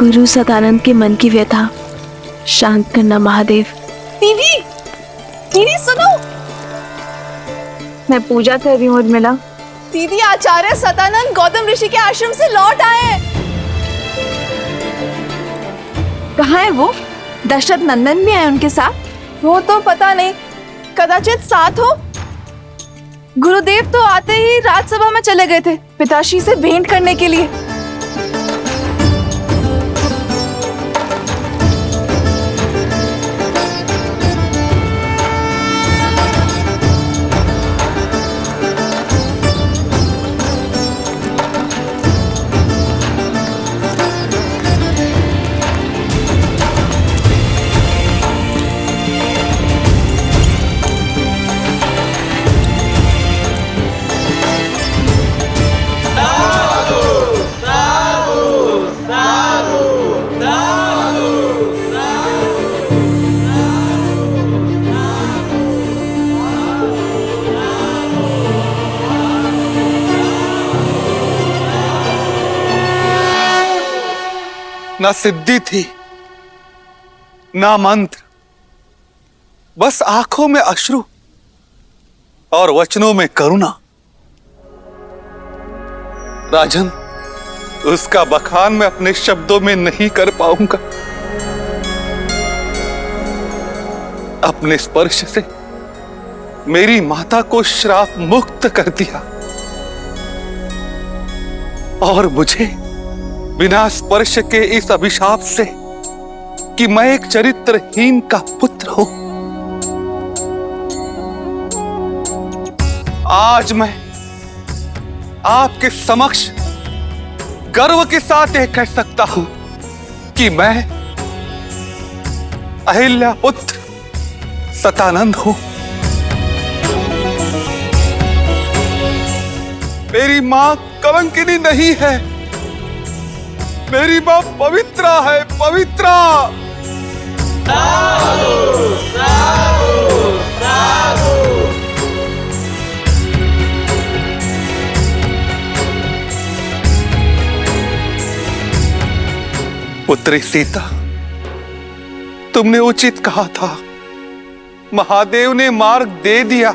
गुरु सदानंद के मन की व्यथा शांत करना महादेव। दीदी, दीदी सुनो। मैं पूजा कर रही हूँ उर्मिला। दीदी, आचार्य सदानंद गौतम ऋषि के आश्रम से लौट आए हैं। कहाँ है वो? दशरथ नंदन भी आए उनके साथ? वो तो पता नहीं, कदाचित साथ हो। गुरुदेव तो आते ही राजसभा में चले गए थे पिताश्री से भेंट करने के लिए। ना सिद्धि थी ना मंत्र, बस आंखों में अश्रु और वचनों में करुणा। राजन, उसका बखान मैं अपने शब्दों में नहीं कर पाऊंगा। अपने स्पर्श से मेरी माता को श्राप मुक्त कर दिया और मुझे बिना स्पर्श के इस अभिशाप से कि मैं एक चरित्रहीन का पुत्र हूं, आज मैं आपके समक्ष गर्व के साथ यह कह सकता हूं कि मैं अहिल्या पुत्र सतानंद हूं। मेरी मां कलंकिनी नहीं है, मेरी मां पवित्रा है, पवित्रा। साधु, साधु, साधु। पुत्री सीता, तुमने उचित कहा था, महादेव ने मार्ग दे दिया।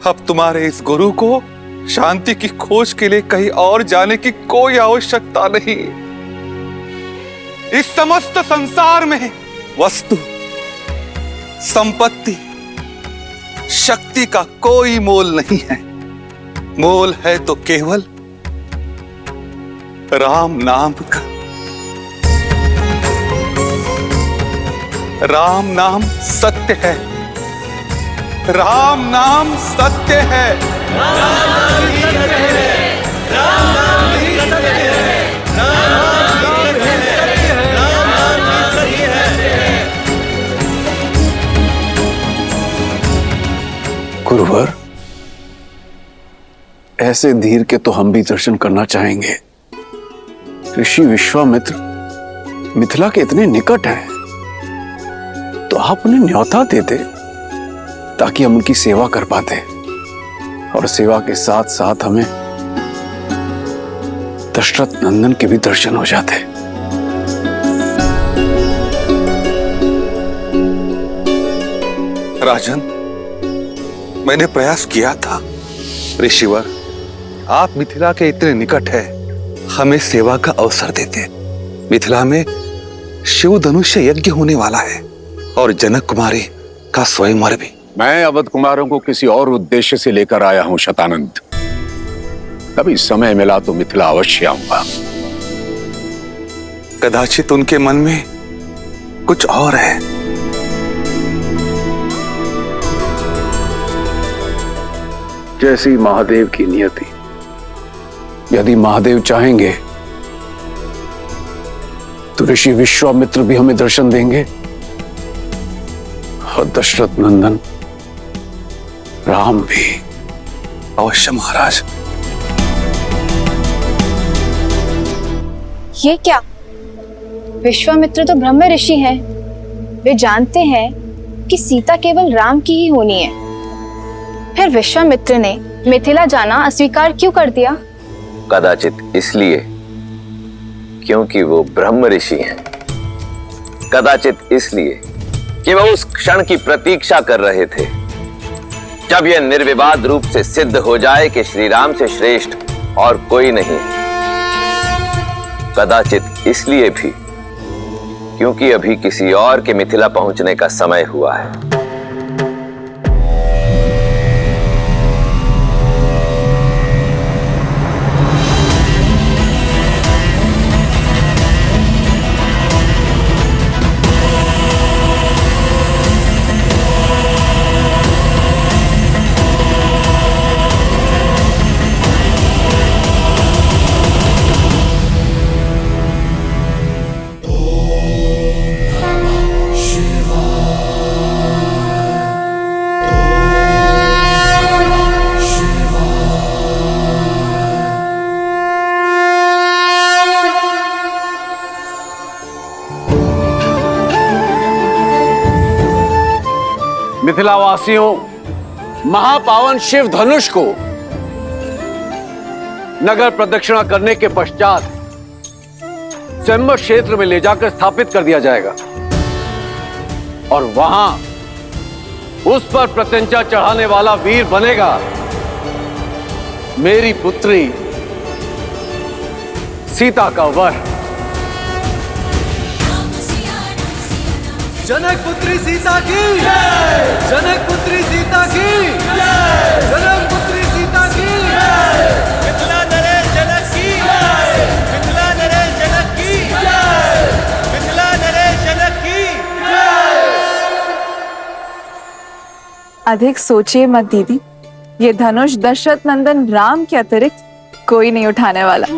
अब तुम्हारे इस गुरु को शांति की खोज के लिए कहीं और जाने की कोई आवश्यकता नहीं। इस समस्त संसार में वस्तु, संपत्ति, शक्ति का कोई मोल नहीं है। मोल है तो केवल राम नाम का। राम नाम सत्य है, राम नाम सत्य है, राम नाम ही सत्य है, राम नाम ही सत्य है, राम नाम ही सत्य है, राम नाम ही सत्य है। गुरुवर, ऐसे धीर के तो हम भी दर्शन करना चाहेंगे। ऋषि विश्वामित्र मिथिला के इतने निकट हैं, तो आप उन्हें न्योता दे दे ताकि हम उनकी सेवा कर पाते, और सेवा के साथ साथ हमें दशरथ नंदन के भी दर्शन हो जाते। राजन, मैंने प्रयास किया था। ऋषिवर, आप मिथिला के इतने निकट है, हमें सेवा का अवसर देते। मिथिला में शिव धनुष्य यज्ञ होने वाला है और जनक कुमारी का स्वयंवर भी। मैं अवध कुमारों को किसी और उद्देश्य से लेकर आया हूं शतानंद। कभी समय मिला तो मिथिला अवश्य आऊंगा। कदाचित उनके मन में कुछ और है। जैसी महादेव की नियति। यदि महादेव चाहेंगे तो ऋषि विश्वामित्र भी हमें दर्शन देंगे और दशरथ नंदन राम भी। अवश्य महाराज। ये क्या? विश्वामित्र तो ब्रह्म ऋषि हैं। वे जानते हैं कि सीता केवल राम की ही होनी है। फिर विश्वामित्र ने मिथिला जाना अस्वीकार क्यों कर दिया? कदाचित इसलिए क्योंकि वो ब्रह्म ऋषि हैं। कदाचित इसलिए कि वह उस क्षण की प्रतीक्षा कर रहे थे जब यह निर्विवाद रूप से सिद्ध हो जाए कि श्री राम से श्रेष्ठ और कोई नहीं। कदाचित इसलिए भी क्योंकि अभी किसी और के मिथिला पहुंचने का समय हुआ है। मिथिलावासियों, महापावन शिव धनुष को नगर प्रदक्षिणा करने के पश्चात स्वयंवर क्षेत्र में ले जाकर स्थापित कर दिया जाएगा और वहां उस पर प्रत्यंचा चढ़ाने वाला वीर बनेगा मेरी पुत्री सीता का वर। जनक पुत्री सीता की जय, जनक पुत्री सीता की जय, जनक पुत्री सीता की जय, मिथिला नरेश जनक की जय, मिथिला नरेश जनक की जय, मिथिला नरेश जनक की जय। अधिक सोचिए मत दीदी, ये धनुष दशरथ नंदन राम के अतिरिक्त कोई नहीं उठाने वाला।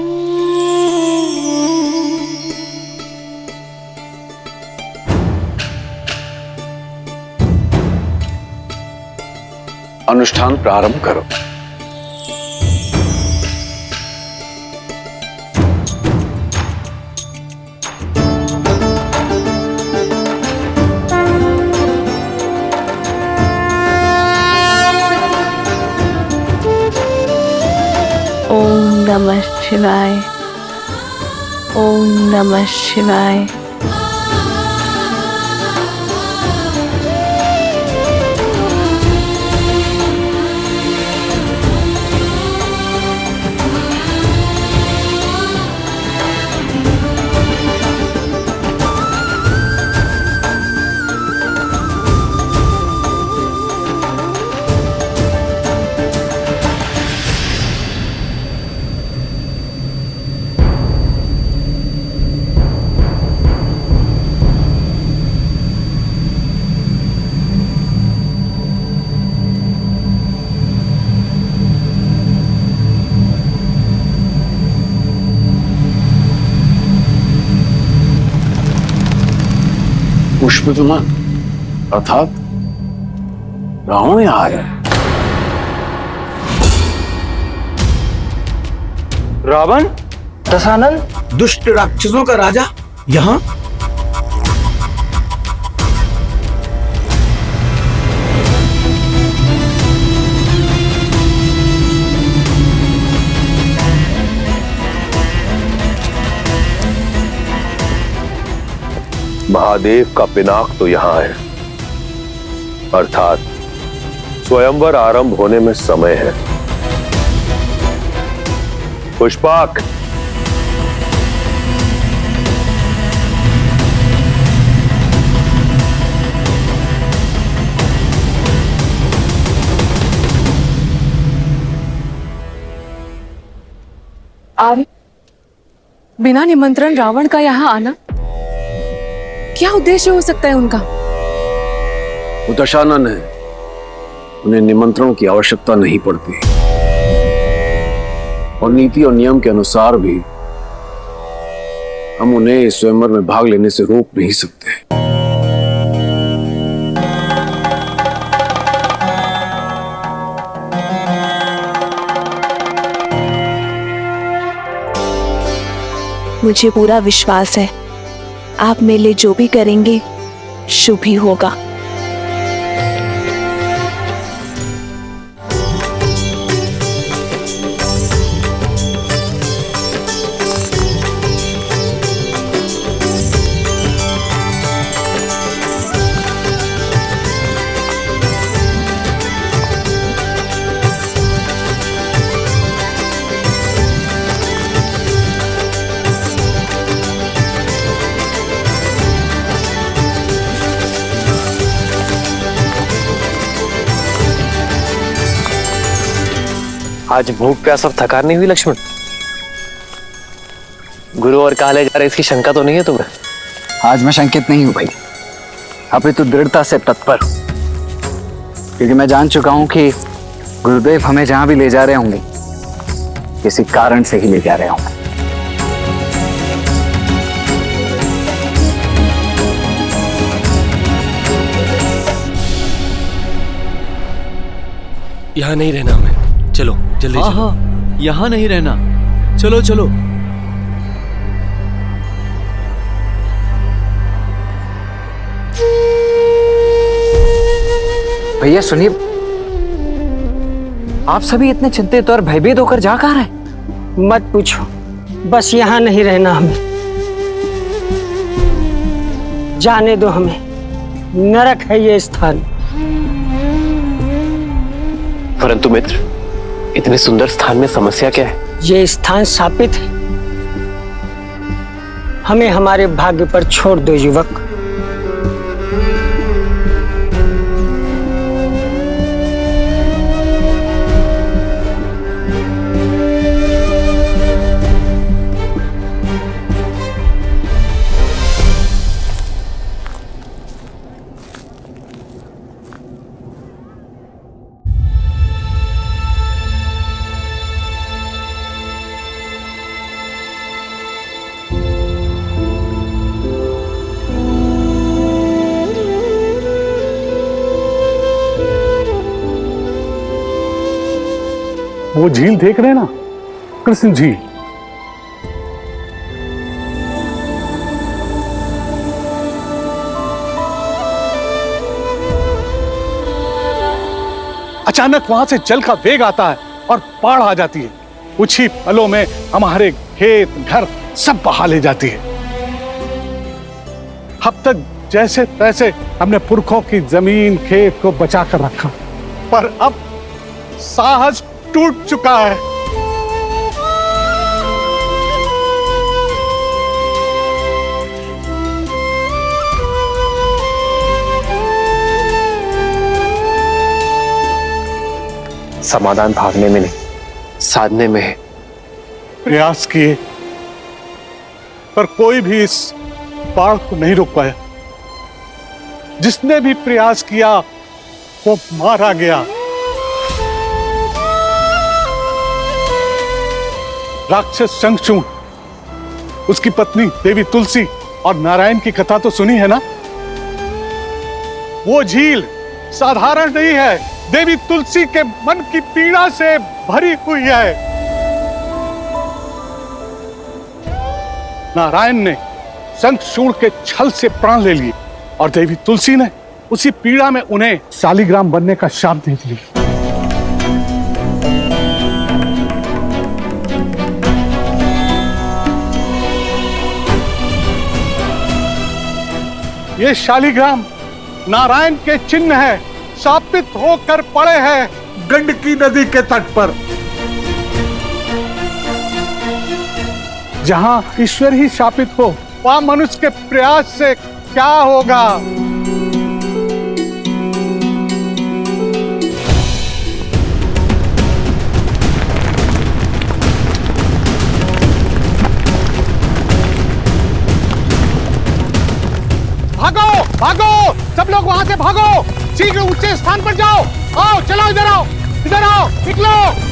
अनुष्ठान प्रारंभ करो। ओम नमः शिवाय, ओम नमः शिवाय। पुष्प विमान अर्थात रावण यहाँ आया। रावण, दशानन, दुष्ट राक्षसों का राजा यहाँ? महादेव का पिनाक तो यहां है, अर्थात स्वयंवर आरंभ होने में समय है। पुष्पाक, आर्य, बिना निमंत्रण रावण का यहाँ आना क्या उद्देश्य हो सकता है उनका? वो दशानन है, उन्हें निमंत्रण की आवश्यकता नहीं पड़ती और नीति और नियम के अनुसार भी हम उन्हें इस स्वयंवर में भाग लेने से रोक नहीं सकते। मुझे पूरा विश्वास है आप मेरे लिए जो भी करेंगे शुभ ही होगा। आज भूख प्यास और थकान नहीं हुई लक्ष्मण? गुरु और कहा ले जा रहे, इसकी शंका तो नहीं है तुम्हें? आज मैं शंकित नहीं हूं भाई, अभी तो दृढ़ता से तत्पर हूं, क्योंकि मैं जान चुका हूं कि गुरुदेव हमें जहां भी ले जा रहे होंगे किसी कारण से ही ले जा रहे होंगे। यहाँ नहीं रहना हमें, चलो जल्दी चलो। हाँ, यहाँ नहीं रहना, चलो चलो। भैया सुनिए, आप सभी इतने चिंतित और भयभीत होकर जा कहाँ रहे? मत पूछो, बस यहाँ नहीं रहना हमें, जाने दो हमें, नरक है ये स्थान। परंतु मित्र, इतने सुंदर स्थान में समस्या क्या है? ये स्थान शापित है, हमें हमारे भाग्य पर छोड़ दो युवक। वो झील देख रहे हैं ना, कृष्ण झील। अचानक वहां से जल का वेग आता है और बाढ़ आ जाती है। कुछ ही पलों में हमारे खेत घर सब बहा ले जाती है। अब तक जैसे तैसे हमने पुरखों की जमीन खेत को बचा कर रखा, पर अब साहस टूट चुका है। समाधान भागने में नहीं, साधने में है। प्रयास किए, पर कोई भी इस बाढ़ को नहीं रोक पाया। जिसने भी प्रयास किया वो मारा गया। राक्षस शंखचूड़, उसकी पत्नी देवी तुलसी और नारायण की कथा तो सुनी है ना। वो झील साधारण नहीं है, देवी तुलसी के मन की पीड़ा से भरी हुई है। नारायण ने शंखचूड़ के छल से प्राण ले लिए और देवी तुलसी ने उसी पीड़ा में उन्हें शालिग्राम बनने का शाप दे दिया। ये शालिग्राम नारायण के चिन्ह है, शापित होकर पड़े हैं गंडकी नदी के तट पर। जहां ईश्वर ही शापित हो, वहां मनुष्य के प्रयास से क्या होगा। भागो भागो, सब लोग वहां से भागो, शीघ्र ऊंचे स्थान पर जाओ। आओ चलो, इधर आओ, इधर आओ, निकलो।